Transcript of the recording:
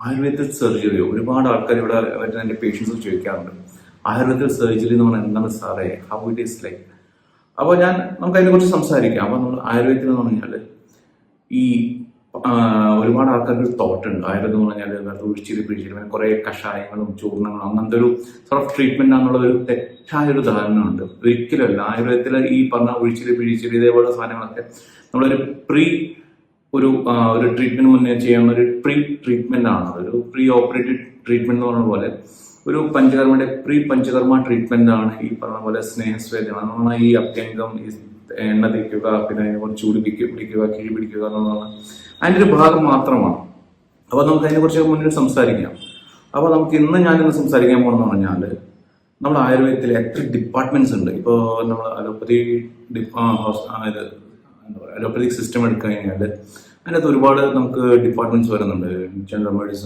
ആയുർവേദത്തിൽ സർജറിയോ ഒരുപാട് ആൾക്കാർ ഇവിടെ എൻ്റെ പേഷ്യൻസ് ചോദിക്കാറുണ്ട്. ആയുർവേദത്തിൽ സർജറി എന്ന് പറഞ്ഞാൽ എന്താണ് സാറേ, ഹൗ ഇറ്റ് ഈസ് ലൈക്ക്. അപ്പോൾ നമുക്ക് അതിനെക്കുറിച്ച് സംസാരിക്കാം. അപ്പോൾ നമ്മൾ ആയുർവേദത്തിൽ എന്ന് പറഞ്ഞാൽ ഈ ഒരുപാട് ആൾക്കാർക്ക് ഒരു തോട്ട് ഉണ്ട്. ആയുർവേദം എന്ന് പറഞ്ഞാൽ ഒഴിച്ചിരി പിഴിച്ചിരി കുറേ കഷായങ്ങളും ചൂർണങ്ങളും അങ്ങനത്തെ ഒരു ട്രീറ്റ്മെന്റ് ആണെന്നുള്ള ഒരു തെറ്റായ ഒരു ധാരണയുണ്ട്. ഒരിക്കലുമല്ല. ആയുർവേദത്തിൽ ഈ പറഞ്ഞ ഒഴിച്ചിരി പിഴിച്ചിരി ഇതേപോലുള്ള സാധനങ്ങളൊക്കെ നമ്മളൊരു ഒരു ട്രീറ്റ്മെന്റ് മുന്നേ ചെയ്യാവുന്ന ഒരു പ്രീ ട്രീറ്റ്മെന്റ് ആണ്. ഒരു പ്രീ ഓപ്പറേറ്റീവ് ട്രീറ്റ്മെന്റ് എന്ന് പറഞ്ഞ പോലെ ഒരു പഞ്ചകർമ്മ ട്രീറ്റ്മെന്റ് ആണ് ഈ പറഞ്ഞ പോലെ സ്നേഹസ്വേദന. നമ്മൾ ഈ അഭ്യംഗം, ഈ എണ്ണ തേക്കുക, പിന്നെ ചൂട് പിടിക്കുക, കിഴി പിടിക്കുക എന്നുള്ളതാണ് അതിൻ്റെ ഒരു ഭാഗം മാത്രമാണ്. അപ്പോൾ നമുക്ക് അതിനെക്കുറിച്ച് മുന്നിൽ സംസാരിക്കാം. അപ്പോൾ ഞാനിന്ന് സംസാരിക്കാൻ പോകുന്നത് പറഞ്ഞാൽ നമ്മുടെ ആയുർവേദത്തിൽ എത്ര ഡിപ്പാർട്ട്മെന്റ്സ് ഉണ്ട്. ഇപ്പോൾ നമ്മൾ അലോപ്പതിക് സിസ്റ്റം എടുത്തു കഴിഞ്ഞാൽ അതിനകത്ത് ഒരുപാട് നമുക്ക് ഡിപ്പാർട്ട്മെന്റ്സ് വരുന്നുണ്ട്. General medicine,